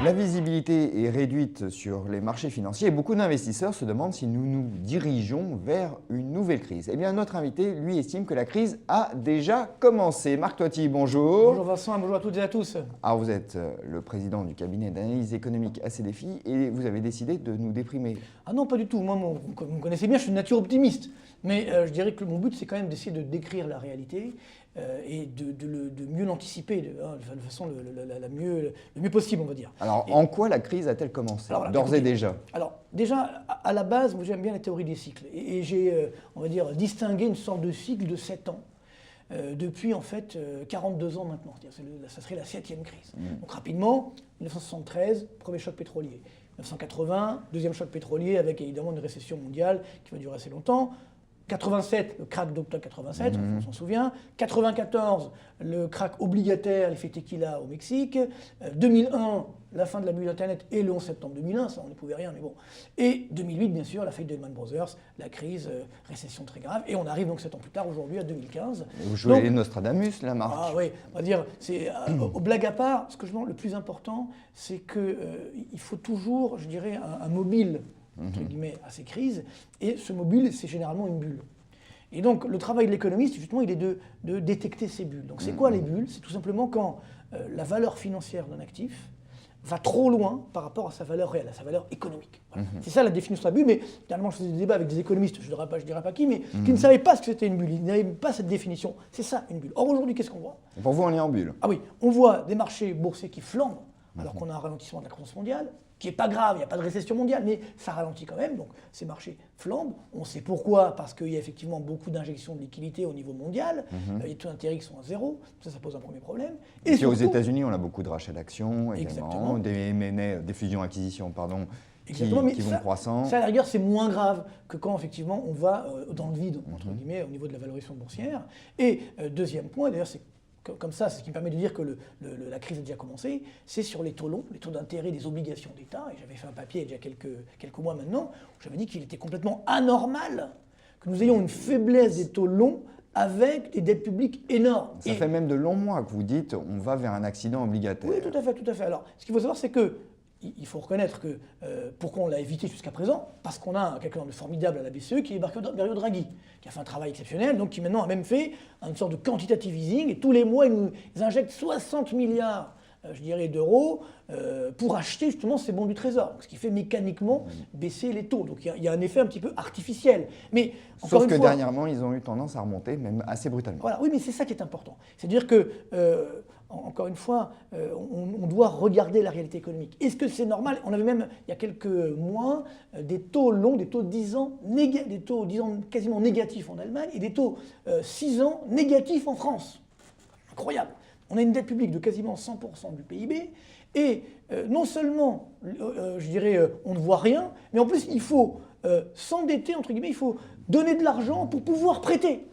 La visibilité est réduite sur les marchés financiers et beaucoup d'investisseurs se demandent si nous nous dirigeons vers une nouvelle crise. Eh bien, notre invité, lui, estime que la crise a déjà commencé. Marc Toiti, bonjour. Bonjour Vincent, bonjour à toutes et à tous. Alors, vous êtes le président du cabinet d'analyse économique ACDFI et vous avez décidé de nous déprimer. Ah non, pas du tout. Moi, vous me connaissez bien, je suis de nature optimiste. Mais je dirais que mon but, c'est quand même d'essayer de décrire la réalité et de mieux l'anticiper de façon le mieux possible, on va dire. Alors, en quoi la crise a-t-elle commencé, d'ores et déjà? Alors, déjà, à la base, moi, j'aime bien la théorie des cycles. Et j'ai, on va dire, distingué une sorte de cycle de 7 ans. Depuis en fait 42 ans maintenant, ça serait la 7e crise. Donc rapidement, 1973, premier choc pétrolier. 1980, deuxième choc pétrolier avec évidemment une récession mondiale qui va durer assez longtemps. 87, le crack d'octobre 87, on s'en souvient. 94, le crack obligataire, l'effet tequila au Mexique. 2001, la fin de la bulle Internet et le 11 septembre 2001, ça on n'y pouvait rien, mais bon. Et 2008, bien sûr, la faillite de Lehman Brothers, la crise, récession très grave. Et on arrive donc 7 ans plus tard, aujourd'hui, à 2015. Vous jouez les Nostradamus, là, Marc? Ah oui, on va dire, c'est blague à part, ce que je pense le plus important, c'est qu'il faut toujours, je dirais, un mobile entre guillemets, à ces crises, et ce mobile, c'est généralement une bulle. Et donc, le travail de l'économiste, justement, il est de détecter ces bulles. Donc, c'est quoi les bulles? C'est tout simplement quand la valeur financière d'un actif va trop loin par rapport à sa valeur réelle, à sa valeur économique. Voilà. C'est ça la définition de la bulle, mais finalement, je faisais des débats avec des économistes, je ne dirais pas qui, mais qui ne savaient pas ce que c'était une bulle, ils n'avaient pas cette définition. C'est ça, une bulle. Or, aujourd'hui, qu'est-ce qu'on voit? Et pour vous, on est en bulle? Ah oui, on voit des marchés boursiers qui flambent, alors qu'on a un ralentissement de la croissance mondiale, qui n'est pas grave, il n'y a pas de récession mondiale, mais ça ralentit quand même, donc ces marchés flambent. On sait pourquoi, parce qu'il y a effectivement beaucoup d'injections de liquidités au niveau mondial, les taux d'intérêt qui sont à zéro, ça pose un premier problème. Et surtout, aux États-Unis, on a beaucoup de rachats d'actions, également, des M&A, des fusions-acquisitions, pardon, qui vont croissant. Ça, à la rigueur, c'est moins grave que quand, effectivement, on va dans le vide, entre guillemets, au niveau de la valorisation boursière. Et deuxième point, d'ailleurs, c'est comme ça, c'est ce qui me permet de dire que la crise a déjà commencé, c'est sur les taux longs, les taux d'intérêt des obligations d'État. Et j'avais fait un papier il y a quelques mois maintenant, où j'avais dit qu'il était complètement anormal que nous ayons une faiblesse des taux longs avec des dettes publiques énormes. Ça fait même de longs mois que vous dites on va vers un accident obligataire. Oui, tout à fait, tout à fait. Alors, ce qu'il faut savoir, c'est que il faut reconnaître que pourquoi on l'a évité jusqu'à présent, parce qu'on a quelqu'un de formidable à la BCE qui est Mario Draghi, qui a fait un travail exceptionnel, donc qui maintenant a même fait une sorte de quantitative easing, et tous les mois il nous injecte 60 milliards je dirais, d'euros pour acheter justement ces bons du Trésor, ce qui fait mécaniquement baisser les taux. Donc il y a un effet un petit peu artificiel. Mais, sauf que dernièrement, ils ont eu tendance à remonter, même assez brutalement. Voilà, oui, mais c'est ça qui est important. C'est-à-dire que, encore une fois, on doit regarder la réalité économique. Est-ce que c'est normal? On avait même, il y a quelques mois, des taux longs, des taux 10 ans, des taux 10 ans quasiment négatifs en Allemagne et des taux 6 ans négatifs en France. Incroyable. On a une dette publique de quasiment 100% du PIB et non seulement, je dirais, on ne voit rien, mais en plus il faut s'endetter, entre guillemets, il faut donner de l'argent pour pouvoir prêter.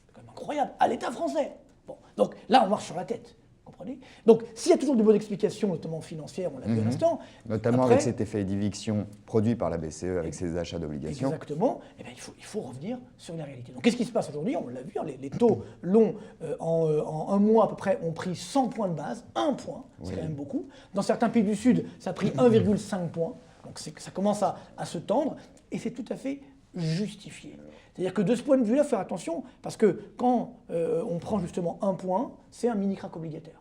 C'est quand même incroyable, à l'État français. Bon, donc là, on marche sur la tête. Comprenez? Donc s'il y a toujours de bonnes explications, notamment financières, on l'a vu à l'instant. Notamment avec cet effet d'éviction produit par la BCE avec ses achats d'obligations. Exactement. Eh bien, il faut revenir sur la réalité. Donc qu'est-ce qui se passe aujourd'hui? On l'a vu, les taux longs en un mois à peu près ont pris 100 points de base, 1 point, c'est quand même beaucoup. Dans certains pays du Sud, ça a pris 1,5 points. Donc ça commence à se tendre et c'est tout à fait justifié. C'est-à-dire que de ce point de vue-là, il faut faire attention, parce que quand on prend justement 1 point, c'est un mini-crack obligataire.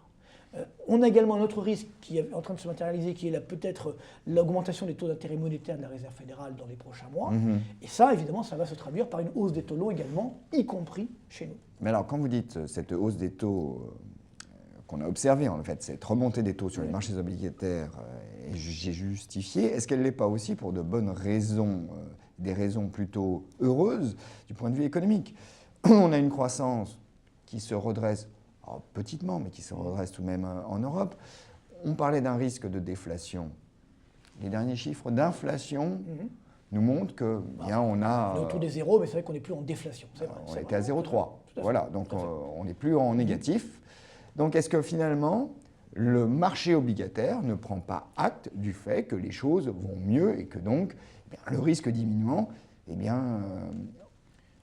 On a également un autre risque qui est en train de se matérialiser, qui est peut-être l'augmentation des taux d'intérêt monétaire de la Réserve fédérale dans les prochains mois. Et ça, évidemment, ça va se traduire par une hausse des taux longs également, y compris chez nous. Mais alors, quand vous dites cette hausse des taux qu'on a observée, en fait, cette remontée des taux sur les marchés obligataires est justifiée, est-ce qu'elle ne l'est pas aussi pour de bonnes raisons, des raisons plutôt heureuses du point de vue économique? On a une croissance qui se redresse, alors petitement, mais qui se redresse tout de même en Europe. On parlait d'un risque de déflation. Les derniers chiffres d'inflation nous montrent que bien, on a... On est autour des zéros, mais c'est vrai qu'on n'est plus en déflation. Vrai, on était à 0,3. Voilà, donc on n'est plus en négatif. Donc est-ce que finalement, le marché obligataire ne prend pas acte du fait que les choses vont mieux et que donc, le risque diminuant,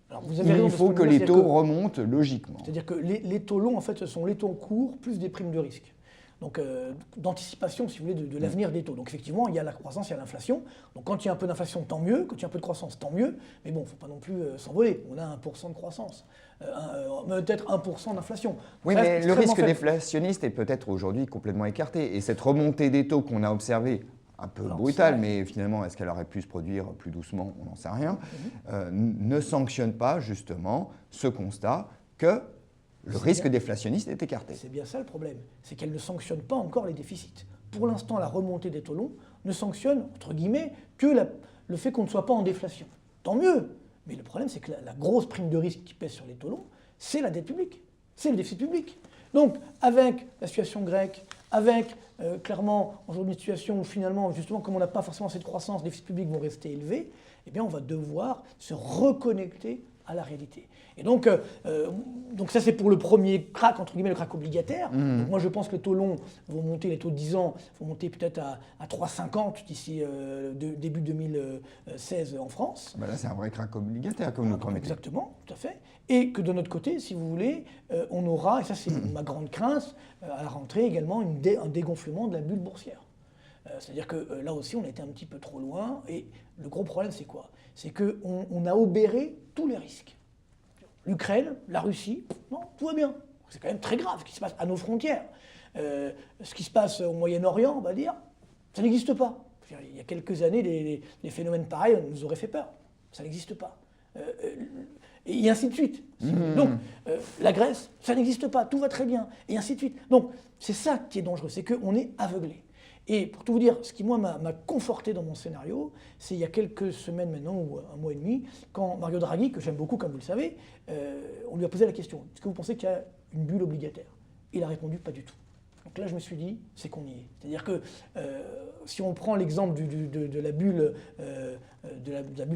alors, vous avez raison, il faut que les taux remontent logiquement. C'est-à-dire que les taux longs, en fait, ce sont les taux courts plus des primes de risque. d'anticipation, si vous voulez, de l'avenir des taux. Donc effectivement, il y a la croissance, il y a l'inflation. Donc quand il y a un peu d'inflation, tant mieux. Quand il y a un peu de croissance, tant mieux. Mais bon, il ne faut pas non plus s'envoler. On a 1% de croissance, peut-être 1% d'inflation. Oui, Ça mais reste le extrêmement risque faible. déflationniste est peut-être aujourd'hui complètement écarté. Et cette remontée des taux qu'on a observée, un peu Alors, brutale, c'est vrai. mais finalement, est-ce qu'elle aurait pu se produire plus doucement? On n'en sait rien. Ne sanctionne pas justement ce constat que le risque déflationniste est écarté. C'est bien ça le problème, c'est qu'elle ne sanctionne pas encore les déficits. Pour l'instant, la remontée des taux longs ne sanctionne, entre guillemets, que le fait qu'on ne soit pas en déflation. Tant mieux. Mais le problème, c'est que la grosse prime de risque qui pèse sur les taux longs, c'est la dette publique, c'est le déficit public. Donc, avec la situation grecque, avec clairement aujourd'hui une situation où finalement, justement, comme on n'a pas forcément cette croissance, les déficits publics vont rester élevés, eh bien, on va devoir se reconnecter à la réalité. Et donc ça c'est pour le premier crack, entre guillemets, le crack obligataire. Donc moi je pense que les taux longs vont monter, les taux de 10 ans vont monter peut-être à 3,50 d'ici début 2016 en France. Ben là, c'est un vrai crack obligataire, comme nous le promettez. Exactement, tout à fait. Et que de notre côté, si vous voulez, on aura, et ça c'est ma grande crainte, à la rentrée également, un dégonflement de la bulle boursière. C'est-à-dire que là aussi, on a été un petit peu trop loin. Et le gros problème, c'est quoi? C'est qu'on a obéré tous les risques. L'Ukraine, la Russie, non, tout va bien. C'est quand même très grave ce qui se passe à nos frontières. Ce qui se passe au Moyen-Orient, on va dire, ça n'existe pas. Il y a quelques années, les phénomènes pareils nous auraient fait peur. Ça n'existe pas. Et ainsi de suite. Donc, la Grèce, ça n'existe pas, tout va très bien, et ainsi de suite. Donc, c'est ça qui est dangereux, c'est qu'on est aveuglé. Et pour tout vous dire, ce qui, moi, m'a conforté dans mon scénario, c'est il y a quelques semaines maintenant, ou un mois et demi, quand Mario Draghi, que j'aime beaucoup, comme vous le savez, on lui a posé la question, est-ce que vous pensez qu'il y a une bulle obligataire? Il a répondu, pas du tout. Donc là, je me suis dit, c'est qu'on y est. C'est-à-dire que si on prend l'exemple de la bulle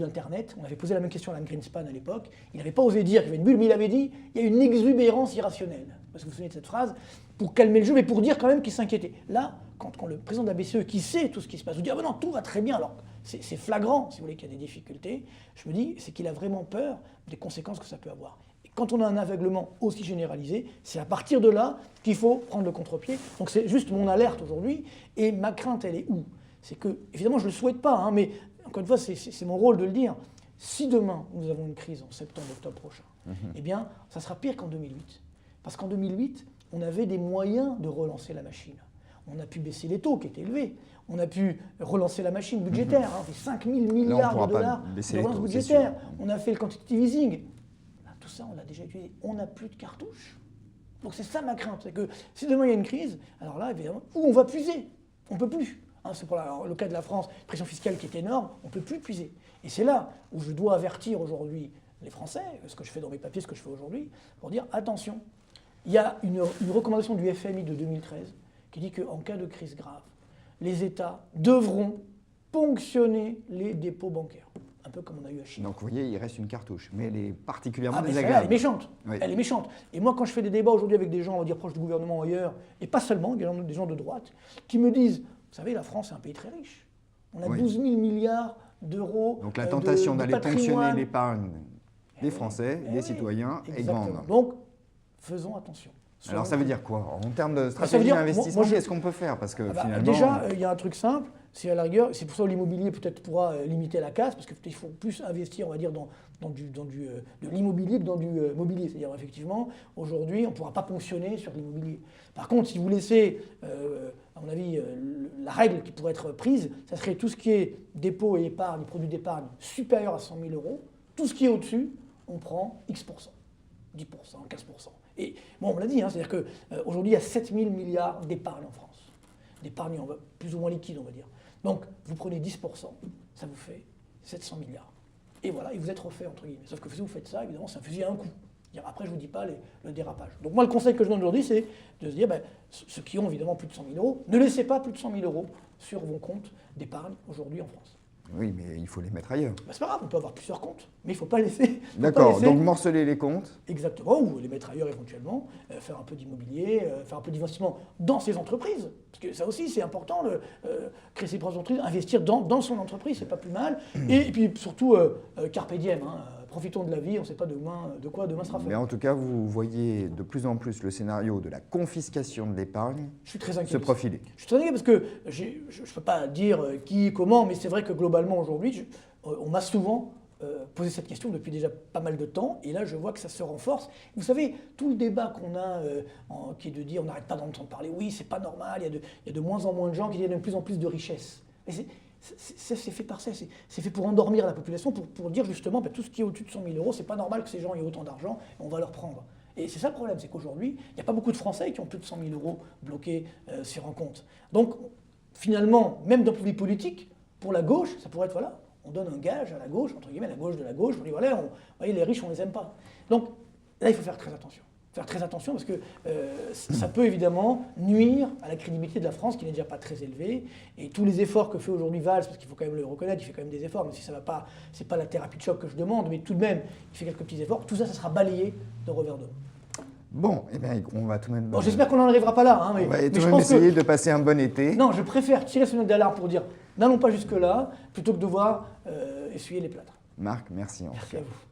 Internet, on avait posé la même question à Alan Greenspan à l'époque, il n'avait pas osé dire qu'il y avait une bulle, mais il avait dit, il y a une exubérance irrationnelle. Parce que vous vous souvenez de cette phrase, pour calmer le jeu, mais pour dire quand même qu'il s'inquiétait. Là, quand le président de la BCE, qui sait tout ce qui se passe, vous dit, ah ben non, tout va très bien, alors c'est flagrant, si vous voulez, qu'il y a des difficultés, je me dis, c'est qu'il a vraiment peur des conséquences que ça peut avoir. Quand on a un aveuglement aussi généralisé, c'est à partir de là qu'il faut prendre le contre-pied. Donc c'est juste mon alerte aujourd'hui. Et ma crainte, elle est où? C'est que, évidemment, je ne le souhaite pas, hein, mais encore une fois, c'est mon rôle de le dire. Si demain, nous avons une crise en septembre, octobre prochain, eh bien, ça sera pire qu'en 2008. Parce qu'en 2008, on avait des moyens de relancer la machine. On a pu baisser les taux qui étaient élevés. On a pu relancer la machine budgétaire. On fait 5 000 milliards de dollars de relance budgétaire. On a fait le quantitative easing. Tout ça, on l'a déjà utilisé. On n'a plus de cartouches. Donc c'est ça ma crainte. C'est que si demain il y a une crise, alors là, évidemment, où on va puiser? On ne peut plus. C'est pour le cas de la France, pression fiscale qui est énorme, on ne peut plus puiser. Et c'est là où je dois avertir aujourd'hui les Français, ce que je fais dans mes papiers, ce que je fais aujourd'hui, pour dire attention. Il y a une recommandation du FMI de 2013 qui dit qu'en cas de crise grave, les États devront ponctionner les dépôts bancaires. Un peu comme on a eu à Chine. Donc vous voyez, il reste une cartouche, mais elle est particulièrement mais désagréable. elle est méchante. Oui. Elle est méchante. Et moi, quand je fais des débats aujourd'hui avec des gens, on va dire proches du gouvernement ou ailleurs, et pas seulement, il y a des gens de droite, qui me disent, vous savez, la France est un pays très riche. On a 12 000 milliards d'euros. Donc la tentation d'aller ponctionner patrimoine. l'épargne des Français, des citoyens, est Exactement. grande. Donc, faisons attention. Alors ça veut dire quoi? En termes de veut stratégie dire, d'investissement, moi, je- qu'est-ce qu'on peut faire? Parce que finalement... Déjà, il y a un truc simple, c'est à la rigueur, c'est pour ça que l'immobilier peut-être pourra limiter la casse, parce qu'il faut plus investir, on va dire, de l'immobilier que dans du mobilier. C'est-à-dire, effectivement, aujourd'hui, on ne pourra pas ponctionner sur l'immobilier. Par contre, si vous laissez, à mon avis, la règle qui pourrait être prise, ça serait tout ce qui est dépôt et épargne, produits d'épargne supérieurs à 100 000 euros, tout ce qui est au-dessus, on prend X%, 10%, 15%. Et bon, on l'a dit, c'est-à-dire qu'aujourd'hui, il y a 7 000 milliards d'épargne en France. D'épargne plus ou moins liquide, on va dire. Donc, vous prenez 10%, ça vous fait 700 milliards. Et voilà, et vous êtes refait, entre guillemets. Sauf que si vous faites ça, évidemment, c'est un fusil à un coup. Après, je ne vous dis pas le dérapage. Donc moi, le conseil que je donne aujourd'hui, c'est de se dire, ceux qui ont évidemment plus de 100 000 euros, ne laissez pas plus de 100 000 euros sur vos comptes d'épargne aujourd'hui en France. Oui, mais il faut les mettre ailleurs. C'est pas grave, on peut avoir plusieurs comptes, mais il ne faut pas laisser... D'accord, donc morceler les comptes. Exactement, ou les mettre ailleurs éventuellement, faire un peu d'immobilier, faire un peu d'investissement dans ses entreprises. Parce que ça aussi, c'est important, créer ses propres entreprises, investir dans son entreprise, c'est pas plus mal. Et puis surtout, carpe diem, profitons de la vie, on ne sait pas demain, de quoi demain sera fait. Mais en tout cas, vous voyez de plus en plus le scénario de la confiscation de l'épargne Je suis très inquiet se de ça. profiler. Je suis très inquiet parce que je ne peux pas dire qui, comment, mais c'est vrai que globalement aujourd'hui, on m'a souvent posé cette question depuis déjà pas mal de temps, et là je vois que ça se renforce. Vous savez, tout le débat qu'on a, qui est de dire on n'arrête pas d'entendre parler, oui c'est pas normal, il y a de moins en moins de gens qui gagnent de plus en plus de richesses. Mais c'est fait par ça, c'est fait pour endormir la population, pour dire justement tout ce qui est au-dessus de 100 000 euros, c'est pas normal que ces gens aient autant d'argent, on va leur prendre. Et c'est ça le problème, c'est qu'aujourd'hui, il n'y a pas beaucoup de Français qui ont plus de 100 000 euros bloqués sur un compte. Donc finalement, même d'un point de vue politique, pour la gauche, ça pourrait être voilà, on donne un gage à la gauche, entre guillemets, la gauche de la gauche, on dit voilà, vous voyez, les riches, on les aime pas. Donc là, il faut faire très attention. Faire très attention parce que ça peut évidemment nuire à la crédibilité de la France qui n'est déjà pas très élevée. Et tous les efforts que fait aujourd'hui Valls, parce qu'il faut quand même le reconnaître, il fait quand même des efforts, même si ça ne va pas, c'est pas la thérapie de choc que je demande, mais tout de même, il fait quelques petits efforts. Tout ça, ça sera balayé de revers de main. Bon, eh bien, on va tout de même... Bon, j'espère qu'on n'en arrivera pas là. Hein, on va mais tout je de même pense essayer de passer un bon été. Non, je préfère tirer ce sonnette d'alarme pour dire n'allons pas jusque-là, plutôt que de devoir essuyer les plâtres. Marc, merci. Merci à vous.